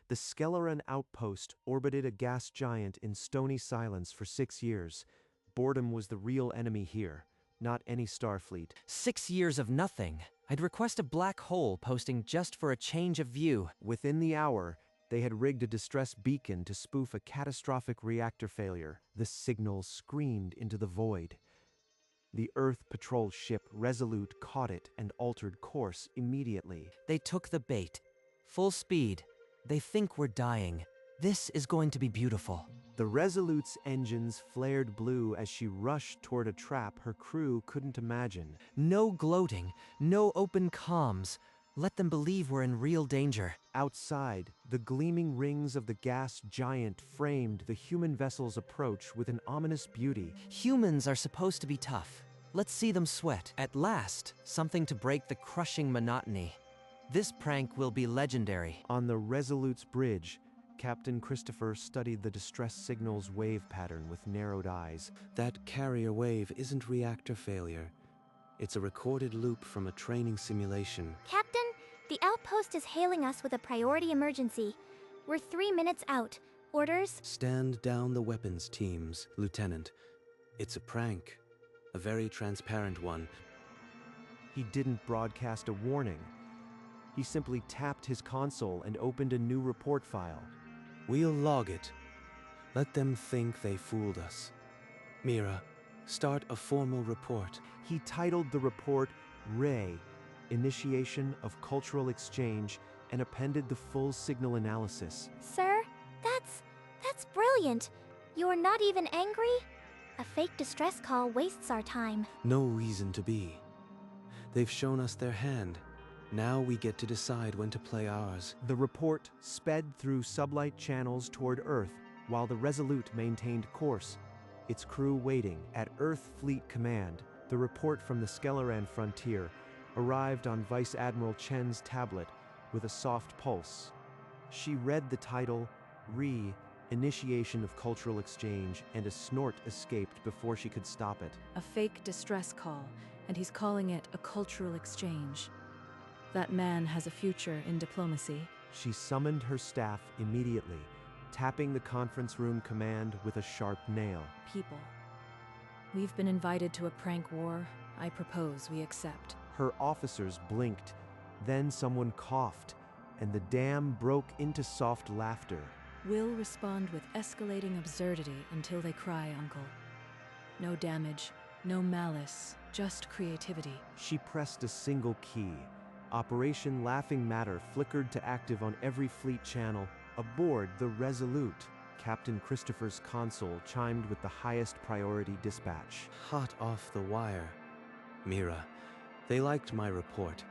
The Skeleron outpost orbited a gas giant in stony silence for 6 years. Boredom was the real enemy here, not any Starfleet. 6 years of nothing. I'd request a black hole posting just for a change of view. Within the hour, they had rigged a distress beacon to spoof a catastrophic reactor failure. The signal screamed into the void. The Earth Patrol ship Resolute caught it and altered course immediately. They took the bait. Full speed. They think we're dying. This is going to be beautiful. The Resolute's engines flared blue as she rushed toward a trap her crew couldn't imagine. No gloating, no open comms. Let them believe we're in real danger. Outside, the gleaming rings of the gas giant framed the human vessel's approach with an ominous beauty. Humans are supposed to be tough. Let's see them sweat. At last, something to break the crushing monotony. This prank will be legendary. On the Resolute's bridge, Captain Christopher studied the distress signal's wave pattern with narrowed eyes. That carrier wave isn't reactor failure. It's a recorded loop from a training simulation. Captain, the outpost is hailing us with a priority emergency. We're 3 minutes out. Orders? Stand down the weapons teams, Lieutenant. It's a prank. A very transparent one. He didn't broadcast a warning. He simply tapped his console and opened a new report file. We'll log it. Let them think they fooled us. Mira, start a formal report. He titled the report RAY, Initiation of Cultural Exchange, and appended the full signal analysis. Sir, that's brilliant. You're not even angry? A fake distress call wastes our time. No reason to be. They've shown us their hand. Now we get to decide when to play ours. The report sped through sublight channels toward Earth, while the Resolute maintained course, its crew waiting. At Earth Fleet Command, the report from the Skeleron frontier arrived on Vice Admiral Chen's tablet with a soft pulse. She read the title, Initiation of Cultural Exchange, and a snort escaped before she could stop it. A fake distress call, and he's calling it a cultural exchange. That man has a future in diplomacy. She summoned her staff immediately, tapping the conference room command with a sharp nail. People. We've been invited to a prank war. I propose we accept. Her officers blinked. Then someone coughed, and the dam broke into soft laughter. We'll respond with escalating absurdity until they cry, Uncle. No damage, no malice, just creativity. She pressed a single key. Operation Laughing Matter flickered to active on every fleet channel. Aboard the Resolute, Captain Christopher's console chimed with the highest priority dispatch. Hot off the wire. Mira, they liked my report.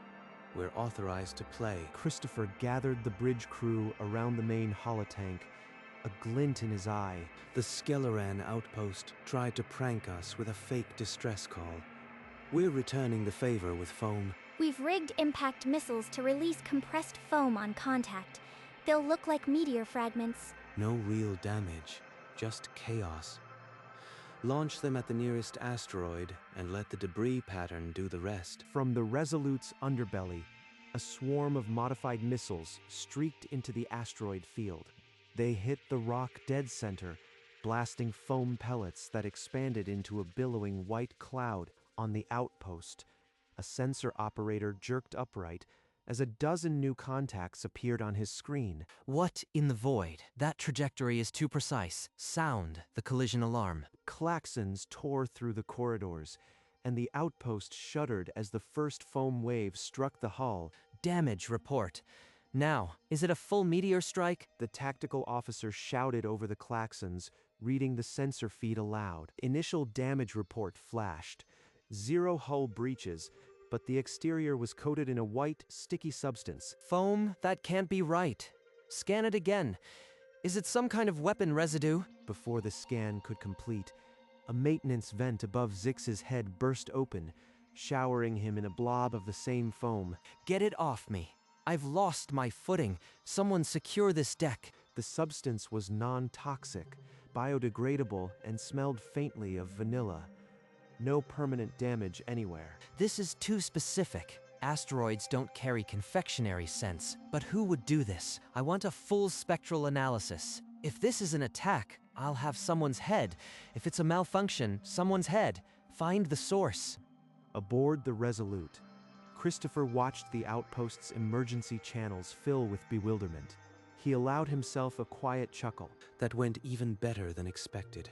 We're authorized to play. Christopher gathered the bridge crew around the main holotank, a glint in his eye. The Skeleron outpost tried to prank us with a fake distress call. We're returning the favor with foam. We've rigged impact missiles to release compressed foam on contact. They'll look like meteor fragments. No real damage, just chaos. Launch them at the nearest asteroid and let the debris pattern do the rest. From the Resolute's underbelly, a swarm of modified missiles streaked into the asteroid field. They hit the rock dead center, blasting foam pellets that expanded into a billowing white cloud on the outpost. A sensor operator jerked upright as a dozen new contacts appeared on his screen. What in the void? That trajectory is too precise. Sound the collision alarm. Klaxons tore through the corridors, and the outpost shuddered as the first foam wave struck the hull. Damage report. Now, is it a full meteor strike? The tactical officer shouted over the klaxons, reading the sensor feed aloud. Initial damage report flashed. 0 hull breaches, but the exterior was coated in a white, sticky substance. Foam? That can't be right. Scan it again. Is it some kind of weapon residue? Before the scan could complete, a maintenance vent above Zix's head burst open, showering him in a blob of the same foam. Get it off me. I've lost my footing. Someone secure this deck. The substance was non-toxic, biodegradable, and smelled faintly of vanilla. No permanent damage anywhere. This is too specific. Asteroids don't carry confectionery scents, but who would do this? I want a full spectral analysis. If this is an attack, I'll have someone's head. If it's a malfunction, someone's head. Find the source. Aboard the Resolute, Christopher watched the outpost's emergency channels fill with bewilderment. He allowed himself a quiet chuckle. That went even better than expected.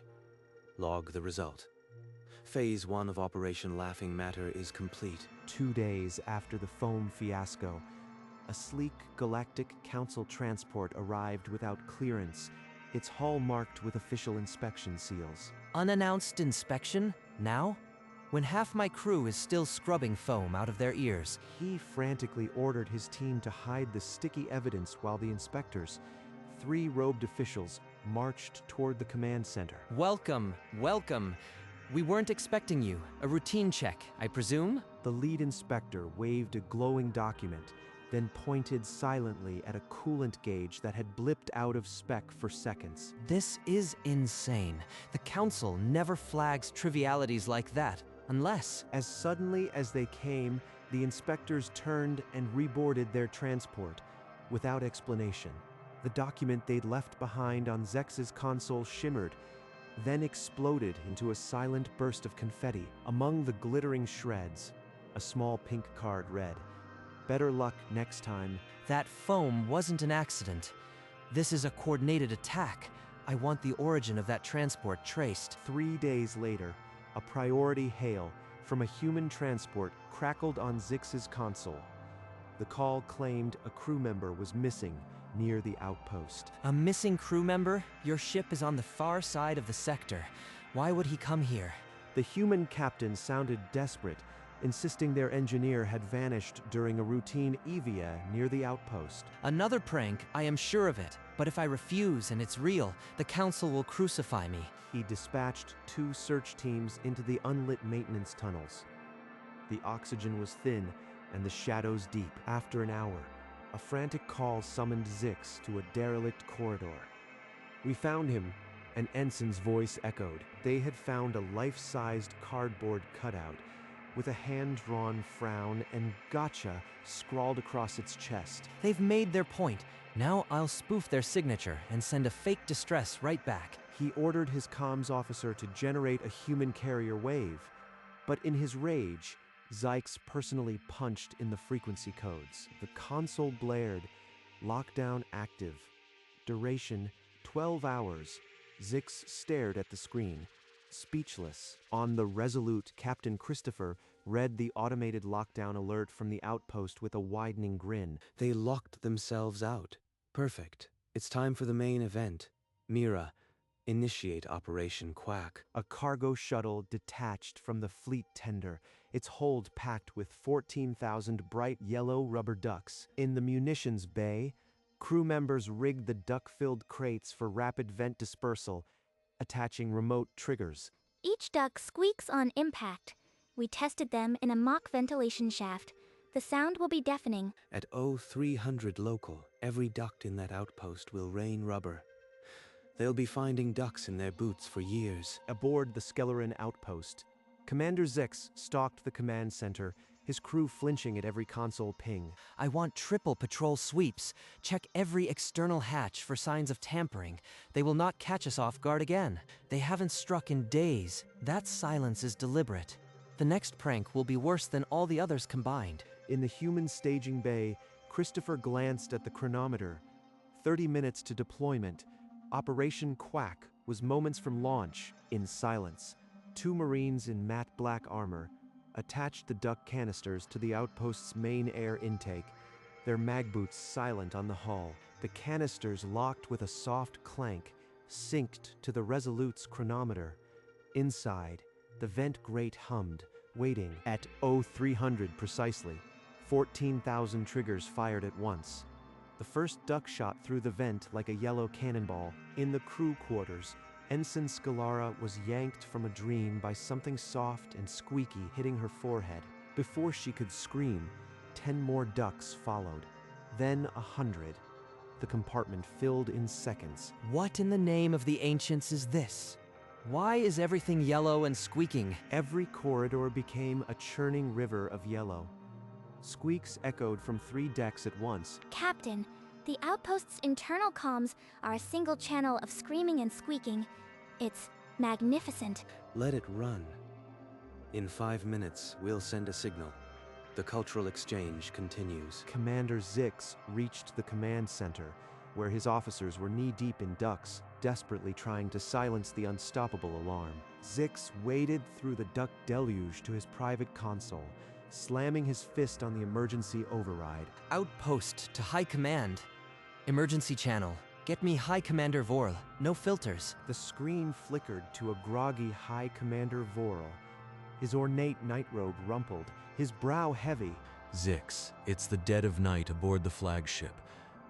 Log the result. Phase 1 of Operation Laughing Matter is complete. 2 days after the foam fiasco, a sleek Galactic Council transport arrived without clearance, its hull marked with official inspection seals. Unannounced inspection? Now? When half my crew is still scrubbing foam out of their ears. He frantically ordered his team to hide the sticky evidence while the inspectors, 3 robed officials, marched toward the command center. Welcome, welcome. We weren't expecting you. A routine check, I presume? The lead inspector waved a glowing document, then pointed silently at a coolant gauge that had blipped out of spec for seconds. This is insane. The Council never flags trivialities like that, unless... As suddenly as they came, the inspectors turned and reboarded their transport, without explanation. The document they'd left behind on Zex's console shimmered, then exploded into a silent burst of confetti. Among the glittering shreds, a small pink card read, "Better luck next time." That foam wasn't an accident. This is a coordinated attack. I want the origin of that transport traced. 3 days later, a priority hail from a human transport crackled on Zix's console. The call claimed a crew member was missing near the outpost. A missing crew member? Your ship is on the far side of the sector. Why would he come here? The human captain sounded desperate, insisting their engineer had vanished during a routine EVA near the outpost. Another prank, I am sure of it. But if I refuse and it's real, the Council will crucify me. He dispatched 2 search teams into the unlit maintenance tunnels. The oxygen was thin and the shadows deep. After an hour, a frantic call summoned Zix to a derelict corridor. "We found him," an ensign's voice echoed. They had found a life-sized cardboard cutout with a hand-drawn frown and "Gotcha" scrawled across its chest. They've made their point. Now I'll spoof their signature and send a fake distress right back. He ordered his comms officer to generate a human carrier wave, but in his rage, Zykes personally punched in the frequency codes. The console blared, "Lockdown active. Duration 12 hours. Zix stared at the screen, speechless. On the Resolute, Captain Christopher read the automated lockdown alert from the outpost with a widening grin. They locked themselves out. Perfect. It's time for the main event. Mira, initiate Operation Quack. A cargo shuttle detached from the fleet tender, its hold packed with 14,000 bright yellow rubber ducks. In the munitions bay, crew members rigged the duck-filled crates for rapid vent dispersal, attaching remote triggers. Each duck squeaks on impact. We tested them in a mock ventilation shaft. The sound will be deafening. At 0300 local, every duct in that outpost will rain rubber. They'll be finding ducks in their boots for years. Aboard the Skeleron outpost, Commander Zix stalked the command center, his crew flinching at every console ping. I want triple patrol sweeps. Check every external hatch for signs of tampering. They will not catch us off guard again. They haven't struck in days. That silence is deliberate. The next prank will be worse than all the others combined. In the human staging bay, Christopher glanced at the chronometer. 30 minutes to deployment. Operation Quack was moments from launch, in silence. 2 Marines in matte black armor attached the duck canisters to the outpost's main air intake, their mag boots silent on the hull. The canisters locked with a soft clank, synced to the Resolute's chronometer. Inside, the vent grate hummed, waiting. At 0300 precisely, 14,000 triggers fired at once. The first duck shot through the vent like a yellow cannonball. In the crew quarters, Ensign Scalara was yanked from a dream by something soft and squeaky hitting her forehead. Before she could scream, 10 more ducks followed. Then 100. The compartment filled in seconds. What in the name of the ancients is this? Why is everything yellow and squeaking? Every corridor became a churning river of yellow. Squeaks echoed from 3 decks at once. Captain, the outpost's internal comms are a single channel of screaming and squeaking. It's magnificent. Let it run. In 5 minutes, we'll send a signal. The cultural exchange continues. Commander Zix reached the command center, where his officers were knee-deep in ducks, desperately trying to silence the unstoppable alarm. Zix waded through the duck deluge to his private console, slamming his fist on the emergency override. Outpost to High Command. Emergency channel. Get me High Commander Vorl. No filters. The screen flickered to a groggy High Commander Vorl. His ornate nightrobe rumpled, his brow heavy. Zix, it's the dead of night aboard the flagship.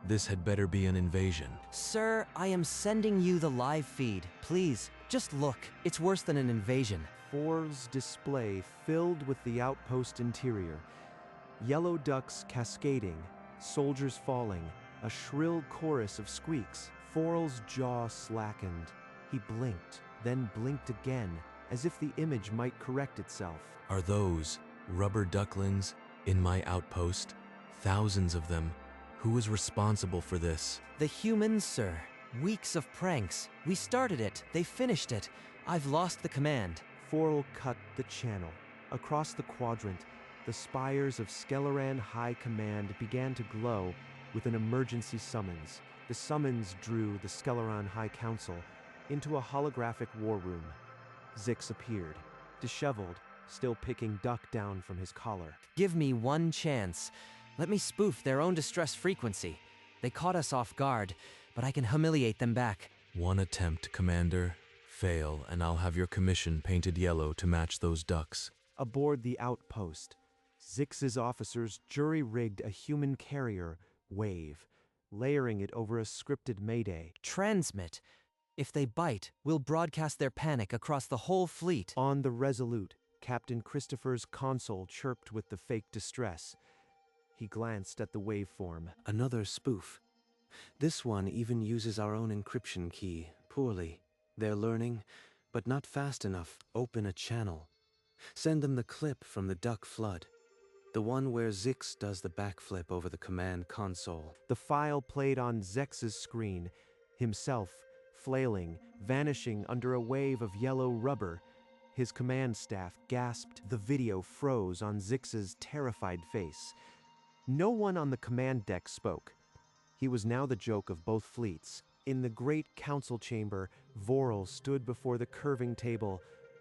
This had better be an invasion. Sir, I am sending you the live feed. Please, just look. It's worse than an invasion. Vorl's display filled with the outpost interior. Yellow ducks cascading, soldiers falling, a shrill chorus of squeaks. Vorl's jaw slackened. He blinked, then blinked again, as if the image might correct itself. Are those rubber ducklings in my outpost? Thousands of them. Who was responsible for this? The humans, sir. Weeks of pranks. We started it. They finished it. I've lost the command. Vorl cut the channel. Across the quadrant, the spires of Skeleran High Command began to glow with an emergency summons. The summons drew the Skeleran High Council into a holographic war room. Zix appeared, disheveled, still picking duck down from his collar. Give me one chance. Let me spoof their own distress frequency. They caught us off guard, but I can humiliate them back. One attempt, Commander. Fail, and I'll have your commission painted yellow to match those ducks. Aboard the outpost, Zix's officers jury-rigged a human carrier, Wave, layering it over a scripted mayday. Transmit. If they bite, we'll broadcast their panic across the whole fleet. On the Resolute, Captain Christopher's console chirped with the fake distress. He glanced at the waveform. Another spoof. This one even uses our own encryption key, poorly. They're learning, but not fast enough. Open a channel. Send them the clip from the duck flood. The one where Zix does the backflip over the command console. The file played on Zex's screen, himself flailing, vanishing under a wave of yellow rubber. His command staff gasped. The video froze on Zix's terrified face. No one on the command deck spoke. He was now the joke of both fleets. In the great council chamber, Vorl stood before the curving table,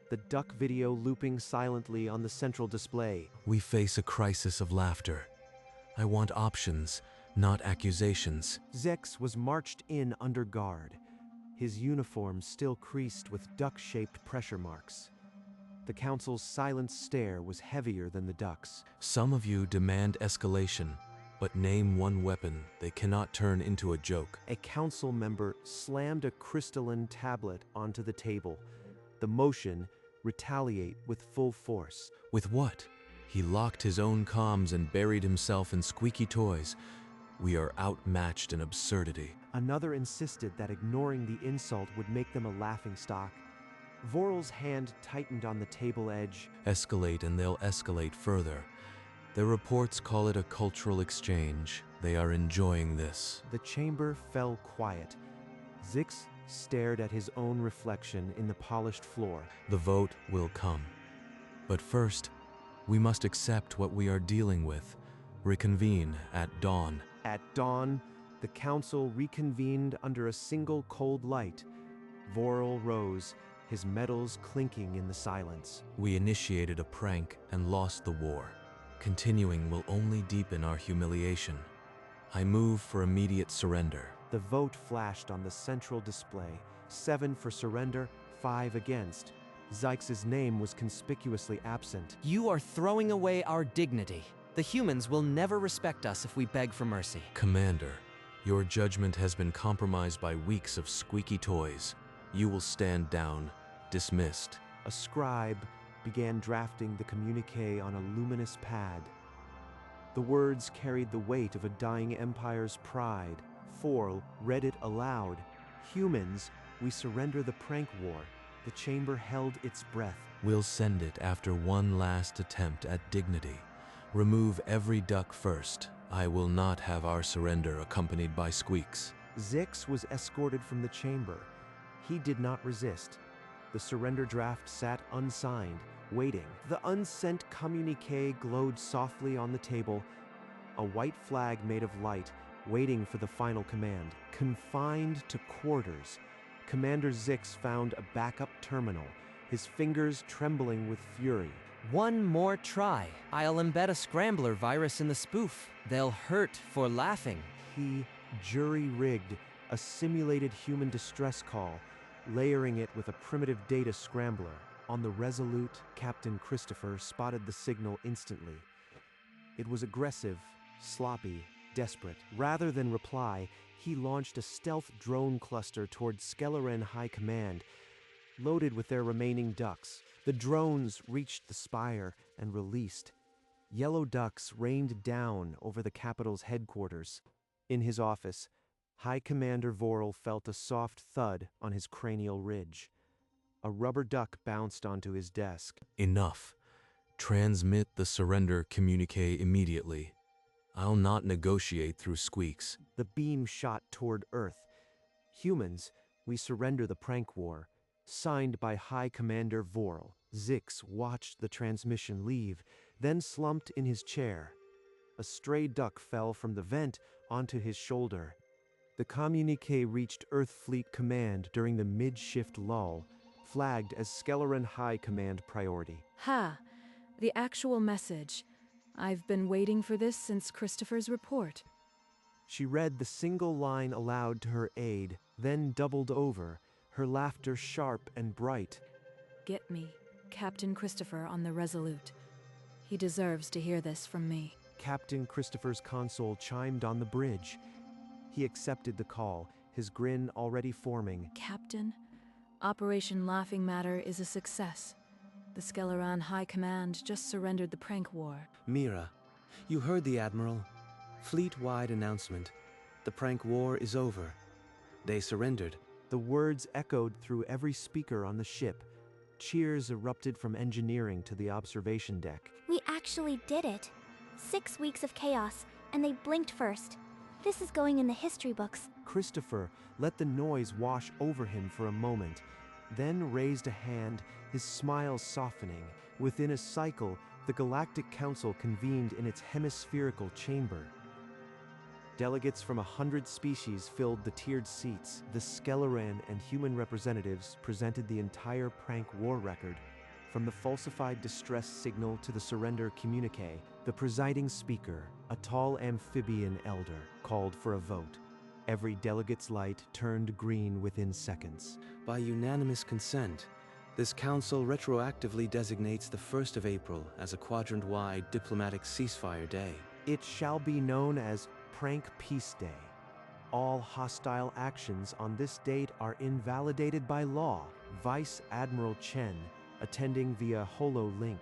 the duck video looping silently on the central display. We face a crisis of laughter. I want options, not accusations. Zix was marched in under guard, his uniform still creased with duck-shaped pressure marks. The council's silent stare was heavier than the ducks. Some of you demand escalation, but name one weapon they cannot turn into a joke. A council member slammed a crystalline tablet onto the table. The motion retaliate with full force. With what? He locked his own comms and buried himself in squeaky toys. We are outmatched in absurdity. Another insisted that ignoring the insult would make them a laughingstock. Vorl's hand tightened on the table edge. Escalate and they'll escalate further. Their reports call it a cultural exchange. They are enjoying this. The chamber fell quiet. Zix stared at his own reflection in the polished floor. The vote will come. But first, we must accept what we are dealing with. Reconvene at dawn. At dawn, the council reconvened under a single cold light. Vorl rose, his metals clinking in the silence. We initiated a prank and lost the war. Continuing will only deepen our humiliation. I move for immediate surrender. The vote flashed on the central display. 7 for surrender, 5 against. Zix's name was conspicuously absent. You are throwing away our dignity. The humans will never respect us if we beg for mercy. Commander, your judgment has been compromised by weeks of squeaky toys. You will stand down. Dismissed. A scribe began drafting the communique on a luminous pad. The words carried the weight of a dying empire's pride. Vorl read it aloud. Humans, we surrender the prank war. The chamber held its breath. We'll send it after one last attempt at dignity. Remove every duck first. I will not have our surrender accompanied by squeaks. Zix was escorted from the chamber. He did not resist. The surrender draft sat unsigned, waiting. The unsent communique glowed softly on the table, a white flag made of light, waiting for the final command. Confined to quarters, Commander Zix found a backup terminal, his fingers trembling with fury. One more try. I'll embed a scrambler virus in the spoof. They'll hurt for laughing. He jury-rigged a simulated human distress call, layering it with a primitive data scrambler. On the Resolute, Captain Christopher spotted the signal instantly. It was aggressive, sloppy, desperate. Rather than reply, he launched a stealth drone cluster toward Skeleran High Command, loaded with their remaining ducks. The drones reached the spire and released. Yellow ducks rained down over the capital's headquarters. In his office, High Commander Vorel felt a soft thud on his cranial ridge. A rubber duck bounced onto his desk. Enough. Transmit the surrender communique immediately. I'll not negotiate through squeaks. The beam shot toward Earth. Humans, we surrender the prank war. Signed by High Commander Vorel. Zix watched the transmission leave, then slumped in his chair. A stray duck fell from the vent onto his shoulder. The communique reached Earth Fleet Command during the mid-shift lull, flagged as Skeleran High Command priority. Ha! The actual message. I've been waiting for this since Christopher's report. She read the single line aloud to her aide, then doubled over, her laughter sharp and bright. Get me Captain Christopher on the Resolute. He deserves to hear this from me. Captain Christopher's console chimed on the bridge. He accepted the call, his grin already forming. Captain, Operation Laughing Matter is a success. The Skeleran High Command just surrendered the prank war. Mira, you heard the Admiral. Fleet-wide announcement. The prank war is over. They surrendered. The words echoed through every speaker on the ship. Cheers erupted from engineering to the observation deck. We actually did it. 6 weeks of chaos, and they blinked first. This is going in the history books. Christopher let the noise wash over him for a moment, then raised a hand, his smile softening. Within a cycle, the Galactic Council convened in its hemispherical chamber. Delegates from 100 species filled the tiered seats. The Skeleran and human representatives presented the entire prank war record. From the falsified distress signal to the surrender communique, the presiding speaker, a tall amphibian elder, called for a vote. Every delegate's light turned green within seconds. By unanimous consent, this council retroactively designates the 1st of April as a quadrant-wide diplomatic ceasefire day. It shall be known as Prank Peace Day. All hostile actions on this date are invalidated by law. Vice Admiral Chen, attending via HoloLink,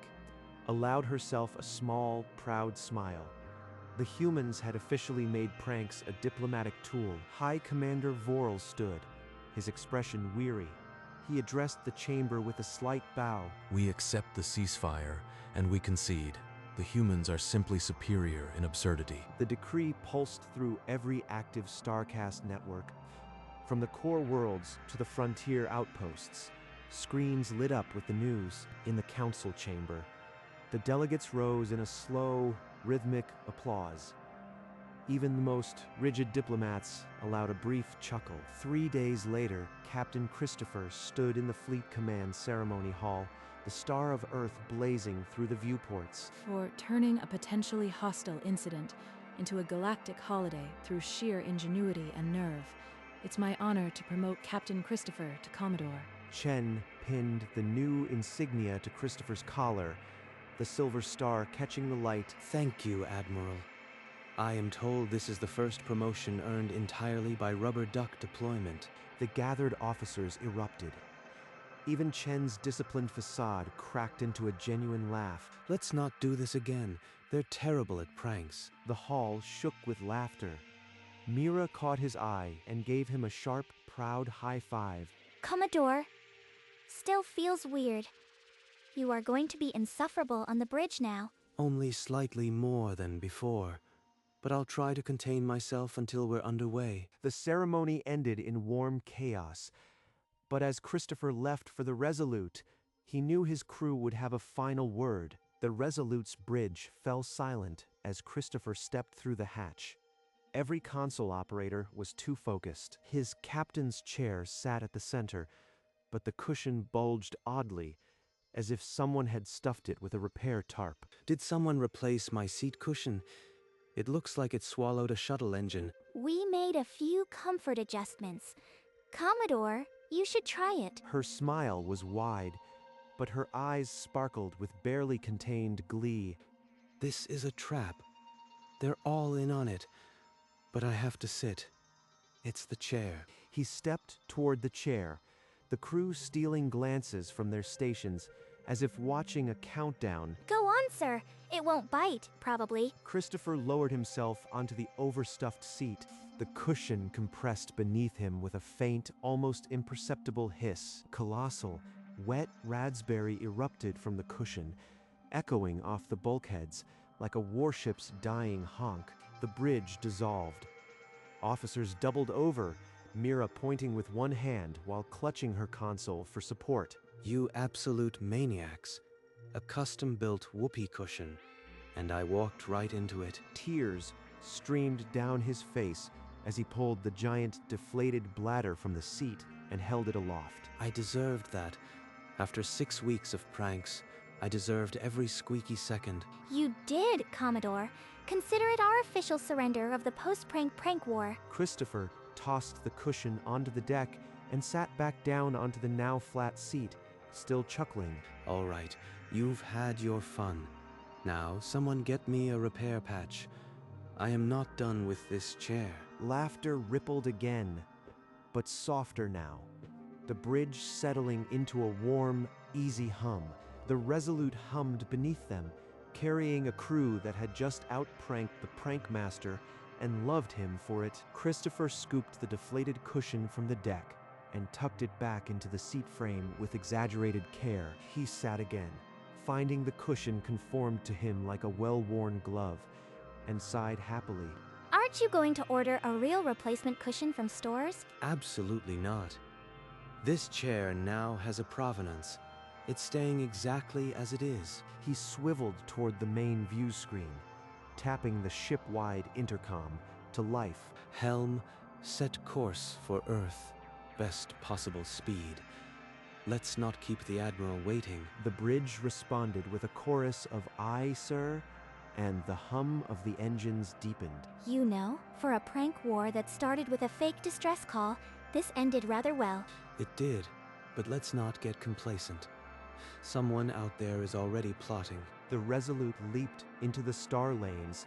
allowed herself a small, proud smile. The humans had officially made pranks a diplomatic tool. High Commander Vorel stood, his expression weary. He addressed the chamber with a slight bow. We accept the ceasefire, and we concede. The humans are simply superior in absurdity. The decree pulsed through every active Starcast network. From the core worlds to the frontier outposts, screens lit up with the news. In the council chamber, the delegates rose in a slow, rhythmic applause. Even the most rigid diplomats allowed a brief chuckle. 3 days later, Captain Christopher stood in the Fleet Command Ceremony Hall, the star of Earth blazing through the viewports. For turning a potentially hostile incident into a galactic holiday through sheer ingenuity and nerve, it's my honor to promote Captain Christopher to Commodore. Chen pinned the new insignia to Christopher's collar, the silver star catching the light. Thank you, Admiral. I am told this is the first promotion earned entirely by rubber duck deployment. The gathered officers erupted. Even Chen's disciplined facade cracked into a genuine laugh. Let's not do this again. They're terrible at pranks. The hall shook with laughter. Mira caught his eye and gave him a sharp, proud high five. Commodore, still feels weird. You are going to be insufferable on the bridge now. Only slightly more than before, but I'll try to contain myself until we're underway. The ceremony ended in warm chaos, but as Christopher left for the Resolute, he knew his crew would have a final word. The Resolute's bridge fell silent as Christopher stepped through the hatch. Every console operator was too focused. His captain's chair sat at the center, but the cushion bulged oddly, as if someone had stuffed it with a repair tarp. Did someone replace my seat cushion? It looks like it swallowed a shuttle engine. We made a few comfort adjustments. Commodore, you should try it. Her smile was wide, but her eyes sparkled with barely contained glee. This is a trap. They're all in on it, but I have to sit. It's the chair. He stepped toward the chair, the crew stealing glances from their stations, as if watching a countdown. Go on, sir. It won't bite, probably. Christopher lowered himself onto the overstuffed seat. The cushion compressed beneath him with a faint, almost imperceptible hiss. Colossal, wet raspberry erupted from the cushion, echoing off the bulkheads like a warship's dying honk. The bridge dissolved. Officers doubled over, Mira pointing with one hand while clutching her console for support. You absolute maniacs. A custom-built whoopee cushion, and I walked right into it. Tears streamed down his face as he pulled the giant deflated bladder from the seat and held it aloft. I deserved that. After 6 weeks of pranks, I deserved every squeaky second. You did, Commodore. Consider it our official surrender of the post-prank prank war. Christopher tossed the cushion onto the deck and sat back down onto the now flat seat, still chuckling. All right, you've had your fun. Now, someone get me a repair patch. I am not done with this chair. Laughter rippled again, but softer now. The bridge settling into a warm, easy hum. The Resolute hummed beneath them, carrying a crew that had just outpranked the prank master and loved him for it. Christopher scooped the deflated cushion from the deck and tucked it back into the seat frame with exaggerated care. He sat again, finding the cushion conformed to him like a well-worn glove, and sighed happily. Aren't you going to order a real replacement cushion from stores? Absolutely not. This chair now has a provenance. It's staying exactly as it is. He swiveled toward the main view screen, tapping the ship-wide intercom to life. Helm, set course for Earth. Best possible speed. Let's not keep the Admiral waiting. The bridge responded with a chorus of "Aye, sir," and the hum of the engines deepened. You know, for a prank war that started with a fake distress call, this ended rather well. It did, but let's not get complacent. Someone out there is already plotting. The Resolute leaped into the star lanes,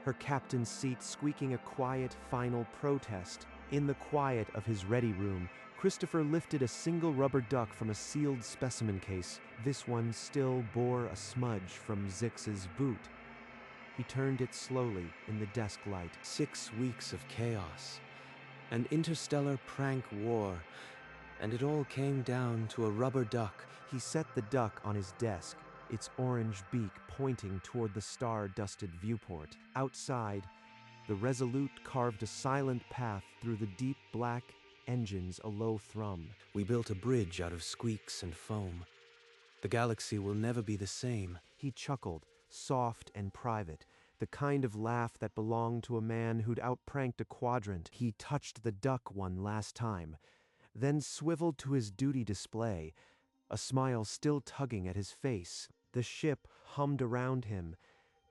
her captain's seat squeaking a quiet final protest. In the quiet of his ready room, Christopher lifted a single rubber duck from a sealed specimen case. This one still bore a smudge from Zix's boot. He turned it slowly in the desk light. 6 weeks of chaos. An interstellar prank war. And it all came down to a rubber duck. He set the duck on his desk, its orange beak pointing toward the star-dusted viewport. Outside, the Resolute carved a silent path through the deep black engines a low thrum. We built a bridge out of squeaks and foam. The galaxy will never be the same. He chuckled, soft and private, the kind of laugh that belonged to a man who'd outpranked a quadrant. He touched the duck one last time, then swiveled to his duty display, a smile still tugging at his face. The ship hummed around him,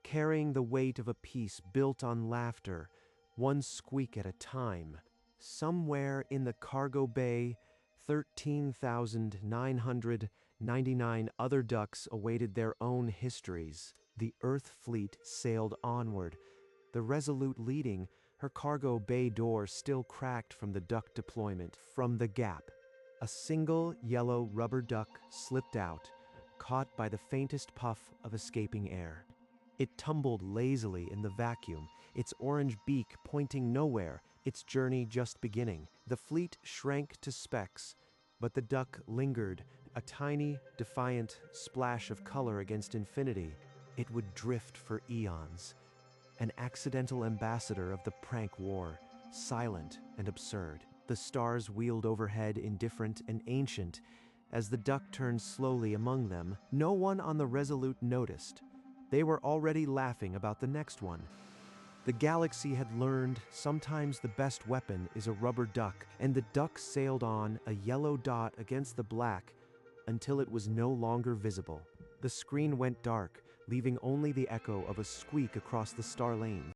carrying the weight of a piece built on laughter, one squeak at a time. Somewhere in the cargo bay, 13,999 other ducks awaited their own histories. The Earth fleet sailed onward, the Resolute leading, her cargo bay door still cracked from the duck deployment. From the gap, a single yellow rubber duck slipped out, caught by the faintest puff of escaping air. It tumbled lazily in the vacuum, its orange beak pointing nowhere, its journey just beginning. The fleet shrank to specks, but the duck lingered, a tiny, defiant splash of color against infinity. it would drift for eons. An accidental ambassador of the prank war, silent and absurd. The stars wheeled overhead, indifferent and ancient. As the duck turned slowly among them, no one on the Resolute noticed. They were already laughing about the next one. The galaxy had learned sometimes the best weapon is a rubber duck, and the duck sailed on, a yellow dot against the black, until it was no longer visible. The screen went dark, leaving only the echo of a squeak across the star lane.